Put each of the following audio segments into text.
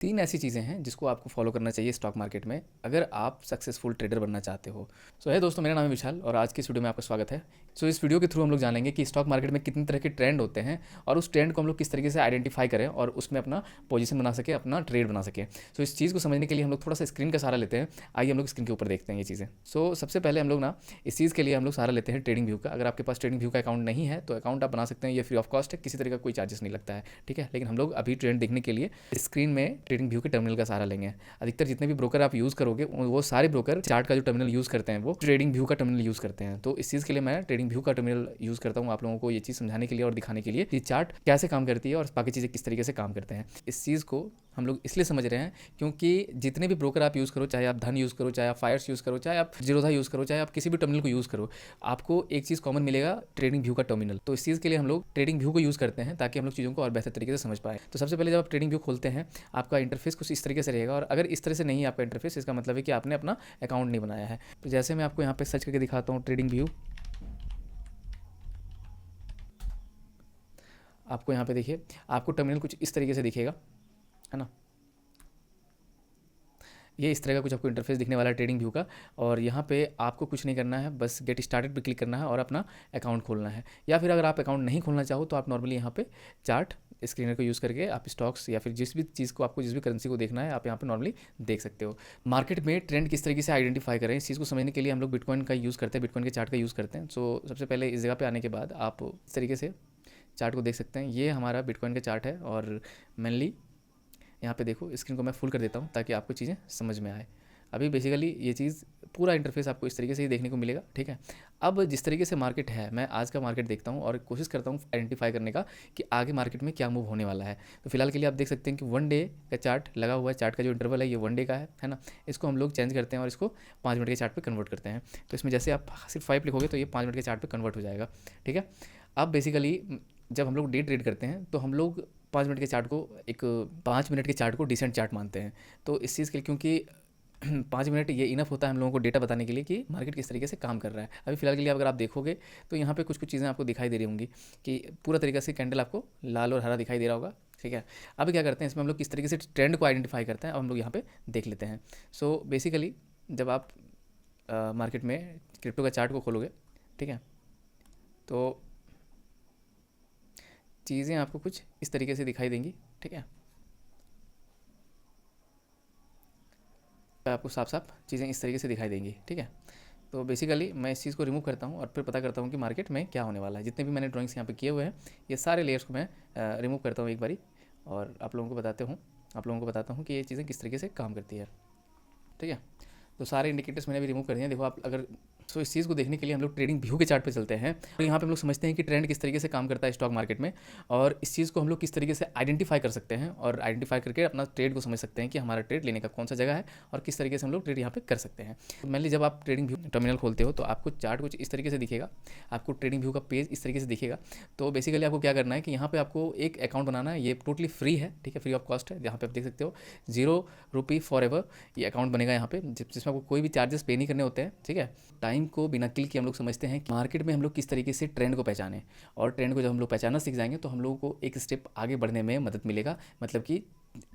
3 ऐसी चीज़ें हैं जिसको आपको फॉलो करना चाहिए स्टॉक मार्केट में अगर आप सक्सेसफुल ट्रेडर बनना चाहते हो। सो है दोस्तों, मेरा नाम है विशाल और आज की इस वीडियो में आपका स्वागत है। सो इस वीडियो के थ्रू हम लोग जानेंगे कि स्टॉक मार्केट में कितने तरह के ट्रेंड होते हैं और उस ट्रेंड को हम लोग किस तरीके से आइडेंटिफाई करें और उसमें अपना पोजीशन बना सके, अपना ट्रेड बना सके। सो इस चीज़ को समझने के लिए हम लोग थोड़ा सा स्क्रीन का सहारा लेते हैं। आइए हम लोग स्क्रीन के ऊपर देखते हैं ये चीज़ें। सो सबसे पहले हम लोग ना इस चीज़ के लिए हम लोग सहारा लेते हैं ट्रेडिंग व्यू का। अगर आपके पास ट्रेडिंग व्यू का अकाउंट नहीं है तो अकाउंट आप बना सकते हैं, ये फ्री ऑफ कॉस्ट है, किसी तरह का कोई चार्जेस नहीं लगता है, ठीक है। लेकिन हम लोग अभी ट्रेंड देखने के लिए स्क्रीन में ट्रेडिंग व्यू के टर्मिनल का सहारा लेंगे। अधिकतर जितने भी ब्रोकर आप यूज़ करोगे वो सारे ब्रोकर चार्ट का जो टर्मिनल यूज़ करते हैं वो ट्रेडिंग व्यू का टर्मिनल यूज़ करते हैं। तो इस चीज़ के लिए मैं ट्रेडिंग व्यू का टर्मिनल यूज़ करता हूँ आप लोगों को ये चीज़ समझाने के लिए और दिखाने के लिए कि चार्ट कैसे काम करती है और बाकी चीज़ें किस तरीके से काम करते हैं। इस चीज़ को हम लोग इसलिए समझ रहे हैं क्योंकि जितने भी ब्रोकर आप यूज़ करो, चाहे आप धन यूज़ करो, चाहे आप फायर्स यूज़ करो, चाहे आप जीरोधा यूज़ करो, चाहे आप किसी भी टर्मिनल को यूज़ करो, आपको एक चीज़ कॉमन मिलेगा, ट्रेडिंग व्यू का टर्मिनल। तो इस चीज़ के लिए हम लोग ट्रेडिंग व्यू को यूज़ करते हैं ताकि हम लोग चीज़ों को और बेहतर तरीके से समझ पाए। तो सबसे पहले जब आप ट्रेडिंग व्यू खोलते हैं आपका इंटरफेस कुछ इस तरीके से रहेगा और अगर इस तरह से नहीं है आपका इंटरफेस, इसका मतलब है कि आपने अपना अकाउंट नहीं बनाया है। तो जैसे मैं आपको यहाँ पे सर्च करके दिखाता हूँ ट्रेडिंग व्यू, आपको यहाँ पे देखिए आपको टर्मिनल कुछ इस तरीके से दिखेगा, है ना। ये इस तरह का कुछ आपको इंटरफेस दिखने वाला है ट्रेडिंग व्यू का। और यहाँ पे आपको कुछ नहीं करना है, बस गेट स्टार्टेड पे क्लिक करना है और अपना अकाउंट खोलना है। या फिर अगर आप अकाउंट नहीं खोलना चाहो तो आप नॉर्मली यहाँ पे चार्ट स्क्रीनर को यूज़ करके आप स्टॉक्स या फिर जिस भी चीज़ को आपको जिस भी करेंसी को देखना है आप यहाँ पे नॉर्मली देख सकते हो। मार्केट में ट्रेंड किस तरीके से आइडेंटिफाई करें, इस चीज़ को समझने के लिए हम लोग बिटकॉइन का यूज़ करते हैं, बिटकॉइन के चार्ट का यूज़ करते हैं। सो सबसे पहले इस जगह पे आने के बाद आप इस तरीके से चार्ट को देख सकते हैं। ये हमारा बिटकॉइन का चार्ट है और मेनली यहाँ पे देखो, स्क्रीन को मैं फुल कर देता हूँ ताकि आपको चीज़ें समझ में आए। अभी बेसिकली ये चीज़ पूरा इंटरफेस आपको इस तरीके से ही देखने को मिलेगा, ठीक है। अब जिस तरीके से मार्केट है, मैं आज का मार्केट देखता हूँ और कोशिश करता हूँ आइडेंटिफाई करने का कि आगे मार्केट में क्या मूव होने वाला है। तो फिलहाल के लिए आप देख सकते हैं कि 1 डे का चार्ट लगा हुआ है, चार्ट का जो इंटरवल है ये 1 डे का है ना। इसको हम लोग चेंज करते हैं और इसको 5 मिनट के चार्ट पर कन्वर्ट करते हैं। तो इसमें जैसे आप सिर्फ 5 लिखोगे तो ये 5 मिनट के चार्ट पर कन्वर्ट हो जाएगा, ठीक है। अब बेसिकली जब हम लोग डे ट्रेड करते हैं तो हम लोग 5 मिनट के चार्ट को एक 5 मिनट के चार्ट को डिसेंट चार्ट मानते हैं। तो इस चीज़ के लिए क्योंकि 5 मिनट ये इनफ होता है हम लोगों को डेटा बताने के लिए कि मार्केट किस तरीके से काम कर रहा है। अभी फिलहाल के लिए अगर आप देखोगे तो यहाँ पे कुछ कुछ चीज़ें आपको दिखाई दे रही होंगी कि पूरा तरीके से कैंडल आपको लाल और हरा दिखाई दे रहा होगा, ठीक है। अब क्या करते हैं इसमें हम लोग किस तरीके से ट्रेंड को आइडेंटिफाई करते हैं, अब हम लोग यहाँ पे देख लेते हैं। सो बेसिकली जब आप मार्केट में क्रिप्टो का चार्ट को खोलोगे, ठीक है, तो चीज़ें आपको कुछ इस तरीके से दिखाई देंगी, ठीक है। आपको साफ साफ चीज़ें इस तरीके से दिखाई देंगी, ठीक है। तो बेसिकली मैं इस चीज़ को रिमूव करता हूँ और फिर पता करता हूँ कि मार्केट में क्या होने वाला है। जितने भी मैंने ड्राइंग्स यहाँ पे किए हुए हैं ये सारे लेयर्स को मैं रिमूव करता हूँ एक बारी और आप लोगों को बताता हूँ कि ये चीज़ें किस तरीके से काम करती है, ठीक है। तो सारे इंडिकेटर्स मैंने भी रिमूव कर दिए हैं। देखो आप अगर इस चीज़ को देखने के लिए हम लोग ट्रेडिंग व्यू के चार्ट पे चलते हैं और यहाँ पे हम लोग समझते हैं कि ट्रेंड किस तरीके से काम करता है स्टॉक मार्केट में और इस चीज़ को हम लोग किस तरीके से आइडेंटिफाई कर सकते हैं और आइडेंटिफाई करके अपना ट्रेड को समझ सकते हैं कि हमारा ट्रेड लेने का कौन सा जगह है और किस तरीके से हम लोग ट्रेड यहाँ पे कर सकते हैं। तो मेनली जब आप ट्रेडिंग व्यू टर्मिनल खोलते हो तो आपको चार्ट कुछ इस तरीके से दिखेगा, आपको ट्रेडिंग व्यू का पेज इस तरीके से दिखेगा। तो बेसिकली आपको क्या करना है कि यहाँ पे आपको एक अकाउंट बनाना है, ये टोटली फ्री है, ठीक है, फ्री ऑफ कॉस्ट है। जहाँ पे आप देख सकते हो 0 रुपये फॉर एवर ये अकाउंट बनेगा यहाँ पे, जिसमें आपको कोई भी चार्जेस पे नहीं करने होते हैं, ठीक है। टाइम को बिना किल के हम लोग समझते हैं कि मार्केट में हम लोग किस तरीके से ट्रेंड को पहचाने और ट्रेंड को जब हम लोग पहचानना सीख जाएंगे तो हम लोगों को एक स्टेप आगे बढ़ने में मदद मिलेगा, मतलब कि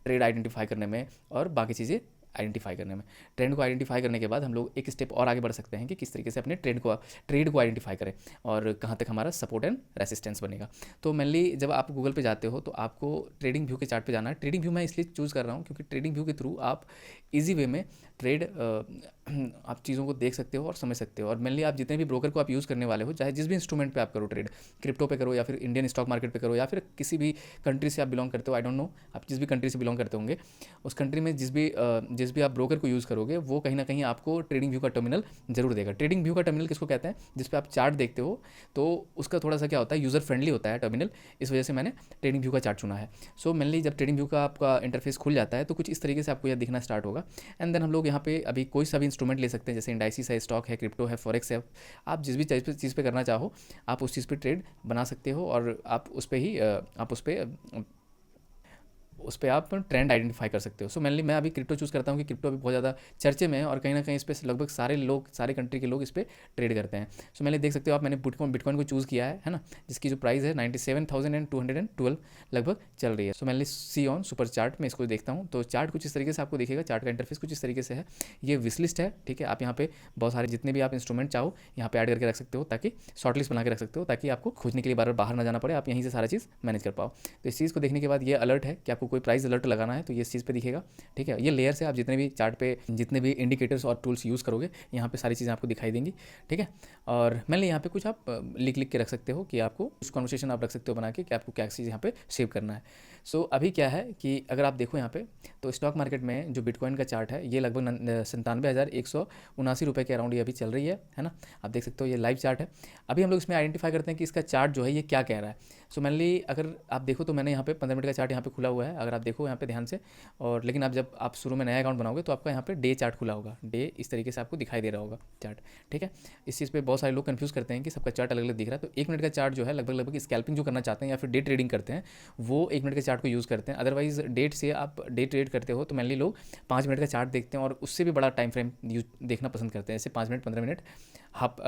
ट्रेड आइडेंटिफाई करने में और बाकी चीज़ें आइडेंटिफाई करने में। ट्रेंड को आइडेंटिफाई करने के बाद हम लोग एक स्टेप और आगे बढ़ सकते हैं कि किस तरीके से अपने ट्रेड को आइडेंटिफाई करें और कहाँ तक हमारा सपोर्ट एंड रेसिस्टेंस बनेगा। तो मेनली जब आप गूगल पे जाते हो तो आपको ट्रेडिंग व्यू के चार्ट पे जाना है। ट्रेडिंग व्यू मैं इसलिए चूज़ कर रहा हूँ क्योंकि ट्रेडिंग व्यू के थ्रू आप इजी वे में ट्रेड आप चीज़ों को देख सकते हो और समझ सकते हो। और मेनली आप जितने भी ब्रोकर को आप यूज़ करने वाले हो, चाहे जिस भी इंस्ट्रूमेंट पे आप करो ट्रेड, क्रिप्टो पे करो या फिर इंडियन स्टॉक मार्केट पे करो या फिर किसी भी कंट्री से आप बिलोंग करते हो, आई डोंट नो आप जिस भी कंट्री से बिलोंग करते होंगे, उस कंट्री में जिस भी आप ब्रोकर को यूज़ करोगे वो कहीं ना कहीं आपको ट्रेडिंग व्यू का टर्मिनल जरूर देगा। ट्रेडिंग व्यू का टर्मिनल किसको कहते हैं, जिस पे आप चार्ट देखते हो तो उसका थोड़ा सा क्या होता है, यूज़र फ्रेंडली होता है टर्मिनल, इस वजह से मैंने ट्रेडिंग व्यू का चार्ट चुना है। सो मेनली जब ट्रेडिंग व्यू का आपका इंटरफेस खुल जाता है तो कुछ इस तरीके से आपको यह दिखना स्टार्ट होगा। एंड देन हम लोग यहाँ पे अभी कोई सा भी इंस्ट्रूमेंट ले सकते हैं, जैसे इंडाइसिस है, स्टॉक है, क्रिप्टो है, फॉरेक्स है। आप जिस भी चीज़ पे करना चाहो आप उस चीज़ पे ट्रेड बना सकते हो और आप उस पर उस पर आप ट्रेंड आइडेंटिफाई कर सकते हो। सो मेनली मैं अभी क्रिप्टो चूज़ करता हूँ कि क्रिप्टो अभी बहुत ज़्यादा चर्चे में है और कहीं ना कहीं इस पर लगभग सारे लोग, सारे कंट्री के लोग इस पर ट्रेड करते हैं। सो मैंने देख सकते हो आप, मैंने बिटकॉइन को चूज़ किया है ना, जिसकी जो प्राइस है 97,212 लगभग चल रही है। सो मैंने सी ऑन सुपर चार्ट में इसको देखता हूँ, तो चार्ट कुछ इस तरीके से आपको दिखेगा, चार्ट का इंटरफेस कुछ इस तरीके से है। ये विश लिस्ट है, ठीक है। आप यहाँ पे बहुत सारे जितने भी आप इंस्ट्रूमेंट चाहो यहाँ पे ऐड करके रख सकते हो, ताकि शॉर्ट लिस्ट बना के रख सकते हो, ताकि आपको खोजने के लिए बार बार बाहर ना जाना पड़े, आप यहीं से सारा चीज़ मैनेज कर पाओ। तो इस चीज़ को देखने के बाद ये अलर्ट है कि आपको कोई प्राइस अलर्ट लगाना है तो ये इस चीज़ पे दिखेगा, ठीक है। ये लेयर से आप जितने भी चार्ट पे जितने भी इंडिकेटर्स और टूल्स यूज़ करोगे यहाँ पे सारी चीज़ें आपको दिखाई देंगी, ठीक है। और मैंने यहाँ पे कुछ आप लिख के रख सकते हो कि आपको कुछ कॉन्वर्सेशन आप रख सकते हो बना के कि आपको क्या चीज़ यहाँ पे सेव करना है। सो अभी क्या है कि अगर आप देखो यहाँ पे, तो स्टॉक मार्केट में जो बिटकॉइन का चार्ट है ये लगभग 97,179 रुपये के अराउंड ये अभी चल रही है ना। आप देख सकते हो ये लाइव चार्ट है। अभी हम लोग इसमें आइडेंटिफाई करते हैं कि इसका चार्ट जो है ये क्या कह रहा है। सो मेनली अगर आप देखो तो मैंने यहाँ पे 15 मिनट का चार्ट यहाँ पे खुला हुआ है, अगर आप देखो यहाँ पे ध्यान से। और लेकिन आप जब आप शुरू में नया अकाउंट बनाओगे तो आपका यहाँ पे डे चार्ट खुला होगा, डे इस तरीके से आपको दिखाई दे रहा होगा चार्ट, ठीक है। इस चीज़ पे बहुत सारे लोग कंफ्यूज करते हैं कि सबका चार्ट अलग अलग दिख रहा है। तो 1 मिनट का चार्ट जो है लगभग स्कैल्पिंग जो करना चाहते हैं या फिर डे ट्रेडिंग करते हैं वो 1 मिनट के चार्ट को यूज़ करते हैं। अदरवाइज डेट से आप डे ट्रेड करते हो तो मेनली लोग 5 मिनट का चार्ट देखते हैं और उससे भी बड़ा टाइम फ्रेम देखना पसंद करते हैं, जैसे 5 मिनट, 15 मिनट, हाफ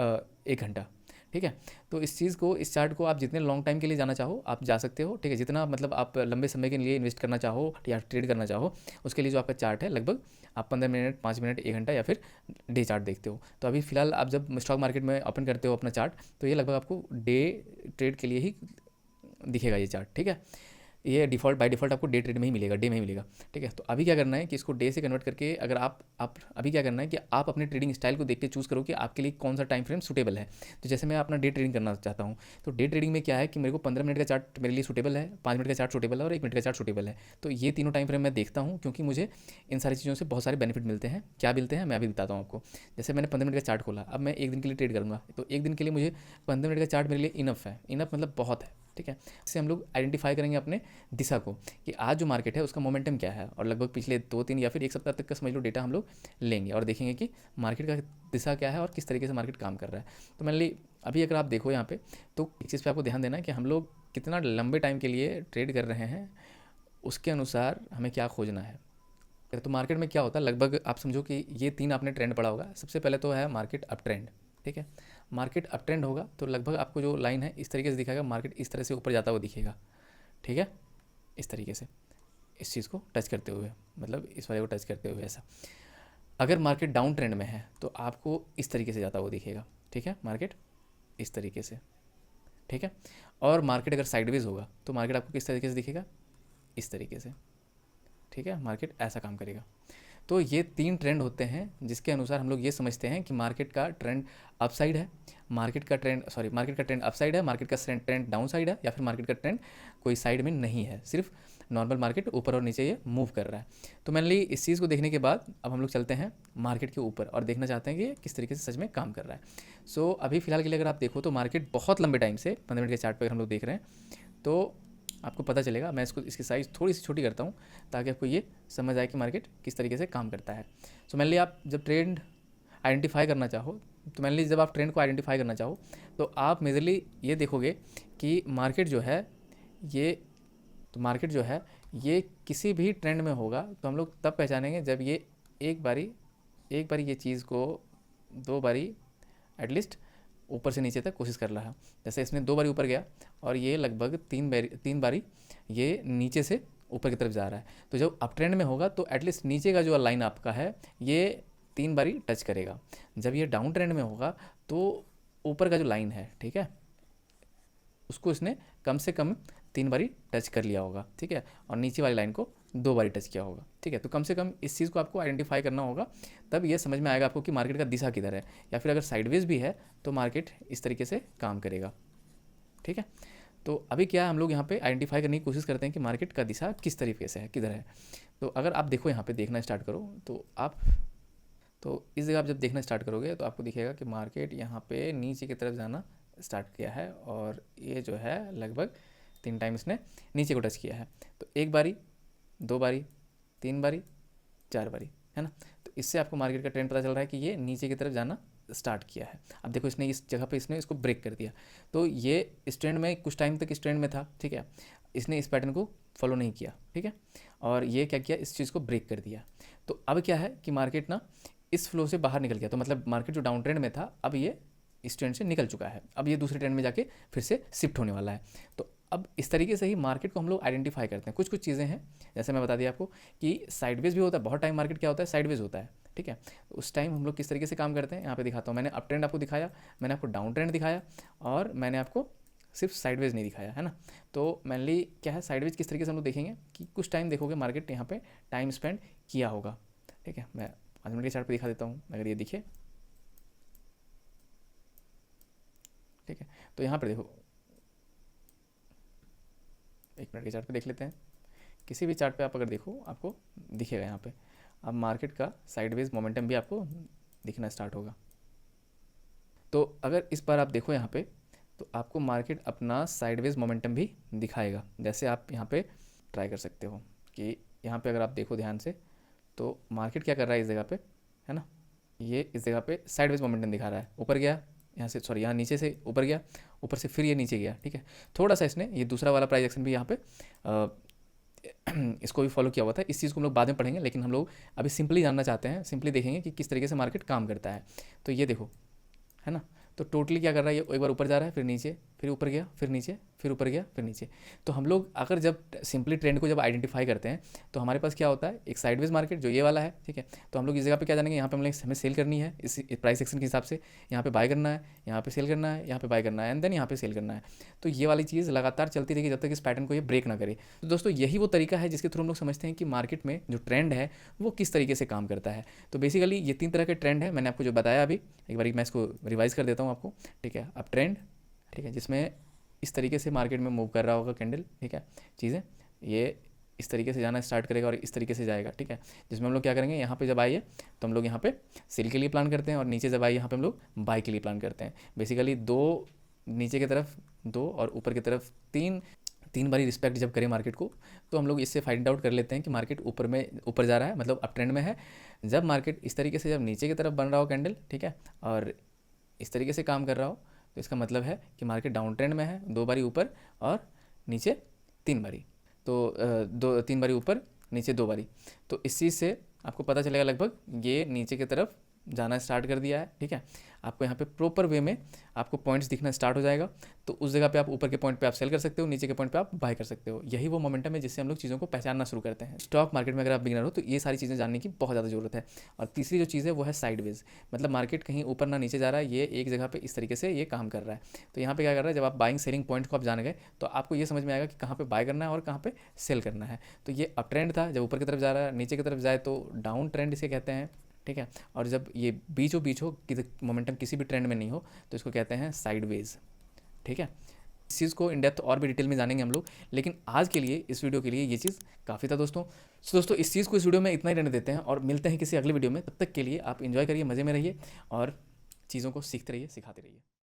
1 घंटा, ठीक है। तो इस चीज़ को, इस चार्ट को आप जितने लॉन्ग टाइम के लिए जाना चाहो आप जा सकते हो, ठीक है। जितना मतलब आप लंबे समय के लिए इन्वेस्ट करना चाहो या ट्रेड करना चाहो उसके लिए जो आपका चार्ट है लगभग आप 15 मिनट, 5 मिनट, 1 घंटा या फिर डे चार्ट देखते हो। तो अभी फिलहाल आप जब स्टॉक मार्केट में ओपन करते हो अपना चार्ट तो ये लगभग आपको डे ट्रेड के लिए ही दिखेगा ये चार्ट, ठीक है। ये डिफ़ॉल्ट बाय डिफ़ॉल्ट आपको डे ट्रेड में ही मिलेगा, डे में ही मिलेगा, ठीक है। तो अभी क्या करना है कि इसको डे से कन्वर्ट करके अगर आप अभी क्या करना है कि आप अपने ट्रेडिंग स्टाइल को देख के चूज़ करो कि आपके लिए कौन सा टाइम फ्रेम सूटेबल है। तो जैसे मैं अपना डे ट्रेडिंग करना चाहता हूँ तो डे ट्रेडिंग में क्या है कि मेरे को 15 मिनट का चार्ट मेरे लिए सूटेबल है, 5 मिनट का चार्ट सूटेबल है और 1 मिनट का चार्ट सूटेबल है। तो ये तीनों टाइम फ्रेम मैं देखता हूँ क्योंकि मुझे इन सारी चीज़ों से बहुत सारे बेनिफिट मिलते हैं। क्या मिलते हैं मैं अभी बताता हूँ आपको। जैसे मैंने 15 मिनट का चार्ट खोला, अब मैं 1 दिन के लिए ट्रेड करूँगा तो 1 दिन के लिए मुझे 15 मिनट का चार्ट मेरे लिए इनफ है, इनफ मतलब बहुत है, ठीक है। इससे हम लोग आइडेंटिफाई करेंगे अपने दिशा को कि आज जो मार्केट है उसका मोमेंटम क्या है और लगभग पिछले 2-3 या फिर 1 सप्ताह तक का समझ लो डेटा हम लोग लेंगे और देखेंगे कि मार्केट का दिशा क्या है और किस तरीके से मार्केट काम कर रहा है। तो मेनली अभी अगर आप देखो यहाँ पे तो एक चीज़ पे आपको ध्यान देना है कि हम लोग कितना लंबे टाइम के लिए ट्रेड कर रहे हैं, उसके अनुसार हमें क्या खोजना है। तो मार्केट में क्या होता है, लगभग आप समझो कि ये 3 आपने ट्रेंड पढ़ा होगा। सबसे पहले तो है मार्केट अप ट्रेंड, ठीक है। मार्केट अप ट्रेंड होगा तो लगभग आपको जो लाइन है इस तरीके से दिखाएगा, मार्केट इस तरह से ऊपर जाता हुआ दिखेगा, ठीक है, इस तरीके से, इस चीज़ को टच करते हुए, मतलब इस वाले को टच करते हुए ऐसा। अगर मार्केट डाउन ट्रेंड में है तो आपको इस तरीके से जाता हुआ दिखेगा, ठीक है, मार्केट इस तरीके से, ठीक है। और मार्केट अगर साइडवेज होगा तो मार्केट आपको किस तरीके से दिखेगा, इस तरीके से, ठीक है। मार्केट ऐसा काम करेगा। तो ये 3 ट्रेंड होते हैं जिसके अनुसार हम लोग ये समझते हैं कि मार्केट का ट्रेंड अपसाइड है, मार्केट का ट्रेंड अपसाइड है, मार्केट का ट्रेंड डाउन साइड है, या फिर मार्केट का ट्रेंड कोई साइड में नहीं है, सिर्फ नॉर्मल मार्केट ऊपर और नीचे ये मूव कर रहा है। तो मेनली इस चीज़ को देखने के बाद अब हम लोग चलते हैं मार्केट के ऊपर और देखना चाहते हैं कि किस तरीके से सच में काम कर रहा है। सो अभी फिलहाल के लिए अगर आप देखो तो मार्केट बहुत लंबे टाइम से 15 मिनट के चार्ट पर हम लोग देख रहे हैं तो आपको पता चलेगा। मैं इसकी साइज़ थोड़ी सी छोटी करता हूँ ताकि आपको ये समझ आए कि मार्केट किस तरीके से काम करता है। सो मेनली आप जब ट्रेंड आइडेंटिफाई करना चाहो तो मेनली जब आप ट्रेंड को आइडेंटिफाई करना चाहो तो आप मेजरली ये देखोगे कि मार्केट जो है ये किसी भी ट्रेंड में होगा तो हम लोग तब पहचानेंगे जब ये एक बारी ये चीज़ को 2 बारी एटलीस्ट ऊपर से नीचे तक कोशिश कर रहा है। जैसे इसने 2 बारी ऊपर गया और ये लगभग 3 बारी ये नीचे से ऊपर की तरफ जा रहा है। तो जब अप ट्रेंड में होगा तो एटलीस्ट नीचे का जो लाइन आपका है ये 3 बारी टच करेगा। जब ये डाउन ट्रेंड में होगा तो ऊपर का जो लाइन है, ठीक है, उसको इसने कम से कम 3 बारी टच कर लिया होगा, ठीक है, और नीचे वाली लाइन को 2 बारी टच किया होगा, ठीक है। तो कम से कम इस चीज़ को आपको आइडेंटिफाई करना होगा, तब ये समझ में आएगा आपको कि मार्केट का दिशा किधर है, या फिर अगर साइडवेज भी है तो मार्केट इस तरीके से काम करेगा, ठीक है। तो अभी क्या है, हम लोग यहाँ पे आइडेंटिफाई करने की कोशिश करते हैं कि मार्केट का दिशा किस तरीके से है, किधर है। तो अगर आप देखो यहाँ पे देखना स्टार्ट करो तो इस जगह आप जब देखना स्टार्ट करोगे तो आपको दिखेगा कि मार्केट यहाँ पे नीचे की तरफ जाना स्टार्ट किया है और ये जो है लगभग 3 टाइम इसने नीचे को टच किया है। तो 1 बारी, 2 बारी, 3 बारी, 4 बारी, है ना। तो इससे आपको मार्केट का ट्रेंड पता चल रहा है कि ये नीचे की तरफ जाना स्टार्ट किया है। अब देखो इसने इस जगह पे इसने इसको ब्रेक कर दिया, तो ये इस ट्रेंड में कुछ टाइम तक इस ट्रेंड में था, ठीक है। इसने इस पैटर्न को फॉलो नहीं किया, ठीक है, और ये क्या किया, इस चीज़ को ब्रेक कर दिया। तो अब क्या है कि मार्केट ना इस फ्लो से बाहर निकल गया, तो मतलब मार्केट जो डाउन ट्रेंड में था अब ये इस ट्रेंड से निकल चुका है, अब ये दूसरे ट्रेंड में जाके फिर से शिफ्ट होने वाला है। तो अब इस तरीके से ही मार्केट को हम लोग आइडेंटिफाई करते हैं। कुछ कुछ चीज़ें हैं, जैसे मैं बता दिया आपको कि साइडवेज भी होता है, बहुत टाइम मार्केट क्या होता है, साइडवेज होता है, ठीक है। तो उस टाइम हम लोग किस तरीके से काम करते हैं यहाँ पे दिखाता हूँ। मैंने अप ट्रेंड आपको दिखाया, मैंने आपको डाउन ट्रेंड दिखाया, और मैंने आपको सिर्फ साइडवेज नहीं दिखाया, है ना। तो मेनली क्या है, साइडवेज किस तरीके से हम लोग देखेंगे कि कुछ टाइम देखोगे मार्केट यहाँ पे टाइम स्पेंड किया होगा, ठीक है। मैं 5 मिनट के चार्ट पे दिखा देता हूँ, अगर ये दिखे, ठीक है। तो यहाँ पर देखो, 1 मिनट के चार्ट पे देख लेते हैं। किसी भी चार्ट पे आप अगर देखो आपको दिखेगा यहाँ पे, अब मार्केट का साइडवेज मोमेंटम भी आपको दिखना स्टार्ट होगा। तो अगर इस बार आप देखो यहाँ पे, तो आपको मार्केट अपना साइडवेज मोमेंटम भी दिखाएगा। जैसे आप यहाँ पे ट्राई कर सकते हो कि यहाँ पे अगर आप देखो ध्यान से, तो मार्केट क्या कर रहा है इस जगह पे, है ना, ये इस जगह पे साइडवेज मोमेंटम दिखा रहा है, ऊपर गया यहाँ से, सॉरी यहाँ नीचे से ऊपर गया, ऊपर से फिर ये नीचे गया, ठीक है। थोड़ा सा इसने ये दूसरा वाला प्राइस एक्शन भी यहाँ पे इसको भी फॉलो किया हुआ था। इस चीज़ को हम लोग बाद में पढ़ेंगे, लेकिन हम लोग अभी सिंपली जानना चाहते हैं, सिंपली देखेंगे कि किस तरीके से मार्केट काम करता है। तो ये देखो, है ना, तो टोटली क्या कर रहा है, ये एक बार ऊपर जा रहा है, फिर नीचे, फिर ऊपर गया, फिर नीचे, फिर ऊपर गया, फिर नीचे। तो हम लोग अगर जब सिंपली ट्रेंड को जब आइडेंटिफाई करते हैं, तो हमारे पास क्या होता है, एक साइडवेज मार्केट जो ये वाला है, ठीक है। तो हम लोग इस जगह पे क्या जानेंगे, यहाँ पे हमें सेल करनी है इस प्राइस एक्शन के हिसाब से, यहाँ पे बाय करना है, यहाँ पे सेल करना है, यहाँ पे बाय करना है, एंड देन यहाँ पे सेल करना है। तो ये वाली चीज़ लगातार चलती रहेगी जब तक इस पैटर्न को ये ब्रेक ना करे। तो दोस्तों यही वो तरीका है जिसके थ्रू हम लोग समझते हैं कि मार्केट में जो ट्रेंड है वो किस तरीके से काम करता है। तो बेसिकली ये 3 तरह के ट्रेंड है, मैंने आपको जो बताया अभी, एक बार मैं इसको रिवाइज कर देता हूँ आपको, ठीक है। अप ट्रेंड, ठीक है, जिसमें इस तरीके से मार्केट में मूव कर रहा होगा कैंडल, ठीक है, चीज़ें ये इस तरीके से जाना स्टार्ट करेगा और इस तरीके से जाएगा, ठीक है। जिसमें हम लोग क्या करेंगे, यहाँ पे जब आइए तो हम लोग यहाँ पे सेल के लिए प्लान करते हैं, और नीचे जब आइए यहाँ पे हम लोग बाय के लिए प्लान करते हैं। बेसिकली 2 नीचे की तरफ 2 और ऊपर की तरफ 3 बारी रिस्पेक्ट जब करें मार्केट को, तो हम लोग इससे फाइंड आउट कर लेते हैं कि मार्केट ऊपर जा रहा है, मतलब अप ट्रेंड में है। जब मार्केट इस तरीके से जब नीचे की तरफ बन रहा हो कैंडल, ठीक है, और इस तरीके से काम कर रहा हो, तो इसका मतलब है कि मार्केट डाउन ट्रेंड में है, 2 बारी ऊपर और नीचे 3 बारी, तो 3 बारी ऊपर नीचे 2 बारी। तो इस चीज़ से आपको पता चलेगा लगभग ये नीचे की तरफ जाना स्टार्ट कर दिया है, ठीक है। आपको यहाँ पे प्रॉपर वे में आपको पॉइंट्स दिखना स्टार्ट हो जाएगा, तो उस जगह पे आप ऊपर के पॉइंट पे आप सेल कर सकते हो, नीचे के पॉइंट पे आप बाय कर सकते हो। यही वो मोमेंटम है जिससे हम लोग चीज़ों को पहचानना शुरू करते हैं। स्टॉक मार्केट में अगर आप बिगिनर हो तो ये सारी चीज़ें जानने की बहुत ज़्यादा जरूरत है। और तीसरी जो चीज़ है वो है साइडवेज, मतलब मार्केट कहीं ऊपर ना नीचे जा रहा है, ये एक जगह पर इस तरीके से ये काम कर रहा है। तो यहाँ पर क्या कर रहा है, जब आप बाइंग सेलिंग पॉइंट को आप जान गए तो आपको ये समझ में आएगा कि कहाँ पर बाय करना है और कहाँ पर सेल करना है। तो ये अप ट्रेंड था, जब ऊपर की तरफ जा रहा है, नीचे की तरफ जाए तो डाउन ट्रेंड इसे कहते हैं, ठीक है। और जब ये बीचों बीच हो, मोमेंटम किसी भी ट्रेंड में नहीं हो, तो इसको कहते हैं साइडवेज, ठीक है। इस चीज़ को इन डेप्थ और भी डिटेल में जानेंगे हम लोग, लेकिन आज के लिए इस वीडियो के लिए ये चीज़ काफ़ी था दोस्तों। तो दोस्तों इस चीज़ को इस वीडियो में इतना ही रहने देते हैं और मिलते हैं किसी अगले वीडियो में। तब तक के लिए आप इन्जॉय करिए, मज़े में रहिए और चीज़ों को सीखते रहिए, सिखाते रहिए।